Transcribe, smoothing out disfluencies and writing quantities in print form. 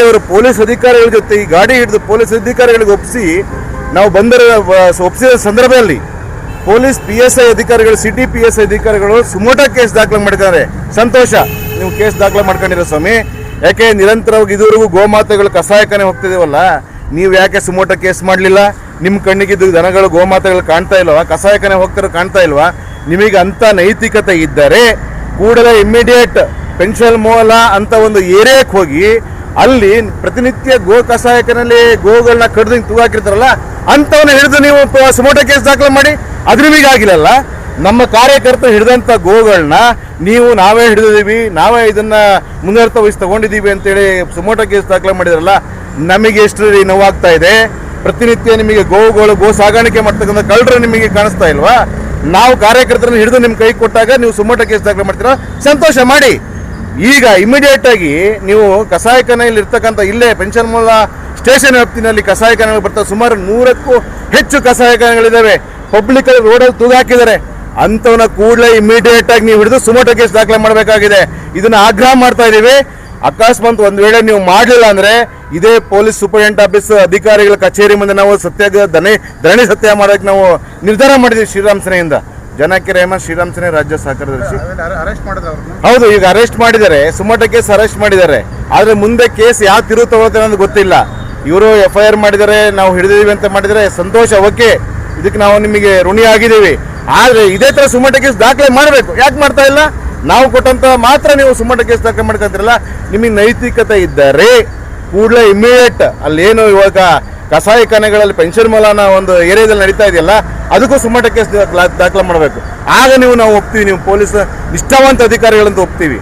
ಅವರು ಪೊಲೀಸ್ ಅಧಿಕಾರಿಗಳ ಜೊತೆ ಈ ಗಾಡಿ ಹಿಡಿದು ಪೊಲೀಸ್ ಅಧಿಕಾರಿಗಳಿಗೆ ಒಪ್ಪಿಸಿ ನಾವು ಒಪ್ಪಿಸಿದ ಸಂದರ್ಭದಲ್ಲಿ ಪೊಲೀಸ್ PSI ಅಧಿಕಾರಿಗಳು ಸಿಟಿ PSI ಅಧಿಕಾರಿಗಳು ಸುಮೋಟೋ ಕೇಸ್ ದಾಖಲೆ ಮಾಡಿದ್ದಾರೆ. ಸಂತೋಷ, ನೀವು ಕೇಸ್ ದಾಖಲೆ ಮಾಡ್ಕೊಂಡಿರೋ ಸ್ವಾಮಿ. ಯಾಕೆ ನಿರಂತರವಾಗಿ ಇದುವರೆಗೂ ಗೋಮಾತೆಗಳು ಕಸಾಯಖಾನೆ ಹೋಗ್ತಿದೇವಲ್ಲ, ನೀವು ಯಾಕೆ ಸುಮೋಟೋ ಕೇಸ್ ಮಾಡಲಿಲ್ಲ? ನಿಮ್ಮ ಕಣ್ಣಿಗಿದ್ದು ದನಗಳು ಗೋಮಾತೆಗಳು ಕಾಣ್ತಾ ಇಲ್ವಾ? ಕಸಾಯಖಾನೆ ಹೋಗ್ತಾರೋ ಕಾಣ್ತಾ ಇಲ್ವಾ? ನಿಮಗೆ ಅಂಥ ನೈತಿಕತೆ ಇದ್ದರೆ ಕೂಡಲೇ ಇಮ್ಮಿಡಿಯೇಟ್ ಪೆನ್ಷನ್ ಮೂಲ ಅಂತ ಒಂದು ಏರಿಯಾಕ್ಕೆ ಹೋಗಿ ಅಲ್ಲಿ ಪ್ರತಿನಿತ್ಯ ಗೋ ಕಸಾಯಕನಲ್ಲಿ ಗೋಗಳನ್ನ ಕಡ್ದು ತೂಗಾಕಿರ್ತಾರಲ್ಲ ಅಂಥವನ್ನ ಹಿಡಿದು ನೀವು ಸುಮೋಟೋ ಕೇಸ್ ದಾಖಲೆ ಮಾಡಿ. ಅದು ನಿಮಗೆ ಆಗಿಲ್ಲಲ್ಲ. ನಮ್ಮ ಕಾರ್ಯಕರ್ತರು ಹಿಡಿದಂಥ ಗೋಗಳನ್ನ ನಾವೇ ಹಿಡಿದಿದ್ದೀವಿ, ನಾವೇ ಇದನ್ನ ಮುಂದುವರ್ತಾ ವಹಿಸಿ ತಗೊಂಡಿದ್ದೀವಿ ಅಂತೇಳಿ ಸುಮೋಟೋ ಕೇಸ್ ದಾಖಲೆ ಮಾಡಿದ್ರಲ್ಲ, ನಮಗೆ ಎಷ್ಟು ನೋವಾಗ್ತಾ ಇದೆ. ಪ್ರತಿನಿತ್ಯ ನಿಮಗೆ ಗೋ ಸಾಗಾಣಿಕೆ ಮಾಡ್ತಕ್ಕಂಥ ಕಳ್ಳರು ನಿಮಗೆ ಕಾಣಿಸ್ತಾ ಇಲ್ವಾ? ನಾವು ಕಾರ್ಯಕರ್ತರನ್ನು ಹಿಡಿದು ನಿಮ್ಮ ಕೈ ಕೊಟ್ಟಾಗ ನೀವು ಸುಮೋಟೋ ಕೇಸ್ ದಾಖಲೆ ಮಾಡ್ತೀರಾ, ಸಂತೋಷ ಮಾಡಿ. ಈಗ ಇಮಿಡಿಯೇಟ್ ಆಗಿ ನೀವು ಕಸಾಯಖಾನೆಯಲ್ಲಿ ಇರ್ತಕ್ಕಂಥ ಇಲ್ಲೇ ಪೆನ್ಷನ್ ಮೂಲ ಸ್ಟೇಷನ್ ವ್ಯಾಪ್ತಿನಲ್ಲಿ ಕಸಾಯಖಾನೆಗಳು ಬರ್ತಾವೆ. ಸುಮಾರು 100ಕ್ಕೂ ಹೆಚ್ಚು ಕಸಾಯಖಾನೆಗಳಿದ್ದಾವೆ. ಪಬ್ಲಿಕ್ ರೋಡಲ್ಲಿ ತೂಗಾಕಿದ್ದಾರೆ. ಅಂಥವನ್ನ ಕೂಡಲೇ ಇಮಿಡಿಯೇಟ್ ಆಗಿ ನೀವು ಹಿಡಿದು ಸುಮೋಟೋ ಕೇಸ್ ದಾಖಲೆ ಮಾಡಬೇಕಾಗಿದೆ. ಇದನ್ನ ಆಗ್ರಹ ಮಾಡ್ತಾ ಇದ್ದೀವಿ. ಅಕಸ್ಮಾತ್ ಒಂದು ವೇಳೆ ನೀವು ಮಾಡಲಿಲ್ಲ ಅಂದ್ರೆ ಇದೇ ಪೊಲೀಸ್ ಸೂಪರಿಂಟೆಂಡೆಂಟ್ ಆಫೀಸ್ ಅಧಿಕಾರಿಗಳ ಕಚೇರಿ ಮುಂದೆ ನಾವು ಸತ್ಯಾಗ್ರಹ ಧರಣಿ ಸತ್ಯ ಮಾಡೋಕೆ ನಾವು ನಿರ್ಧಾರ ಮಾಡಿದ್ದೀವಿ. ಶ್ರೀರಾಮ್ ಸೇನೆಯಿಂದ ಜನಕ್ಕೆ ರೇಮನ್ ಶ್ರೀರಾಮ್ ಸೇನೆ ರಾಜ್ಯ ಸಹಕಾರ್ಯದರ್ಶಿ. ಹೌದು, ಈಗ ಅರೆಸ್ಟ್ ಮಾಡಿದ್ದಾರೆ, ಸುಮೋಟೋ ಕೇಸ್ ಅರೆಸ್ಟ್ ಮಾಡಿದ್ದಾರೆ. ಆದ್ರೆ ಮುಂದೆ ಕೇಸ್ ಯಾವ ತಿರುವು ತಗೋತಾರೆ ಅನ್ನೋದು ಗೊತ್ತಿಲ್ಲ. ಇವರು FIR ಮಾಡಿದ್ದಾರೆ, ನಾವು ಹಿಡಿದಿದ್ದೀವಿ ಅಂತ ಮಾಡಿದರೆ ಸಂತೋಷ, ಓಕೆ, ಇದಕ್ಕೆ ನಾವು ನಿಮಗೆ ಋಣಿ ಆಗಿದ್ದೀವಿ. ಆದ್ರೆ ಇದೇ ತರ ಸುಮೋಟೋ ಕೇಸ್ ದಾಖಲೆ ಮಾಡಬೇಕು. ಯಾಕೆ ಮಾಡ್ತಾ ಇಲ್ಲ? ನಾವು ಕೊಟ್ಟಂತ ಮಾತ್ರ ನೀವು ಸುಮೋಟೋ ಕೇಸ್ ದಾಖಲೆ ಮಾಡ್ಕೊಂತೀರಲ್ಲ. ನಿಮಗೆ ನೈತಿಕತೆ ಇದ್ದರೆ ಕೂಡಲೇ ಇಮಿಡಿಯೇಟ್ ಅಲ್ಲೇನು ಇವಾಗ ಕಸಾಯಖಾನೆಗಳಲ್ಲಿ ಪೆನ್ಷನ್ ಮೂಲನ ಒಂದು ಏರಿಯಾದಲ್ಲಿ ನಡೀತಾ ಇದೆಯಲ್ಲ, ಅದಕ್ಕೂ ಸುಮೋಟೋ ಕೇಸ್ ದಾಖಲೆ ಮಾಡಬೇಕು. ಆಗ ನಾವು ಒಪ್ತೀವಿ, ನೀವು ಪೊಲೀಸ್ ನಿಷ್ಠಾವಂತ ಅಧಿಕಾರಿಗಳಂತ ಒಪ್ತೀವಿ.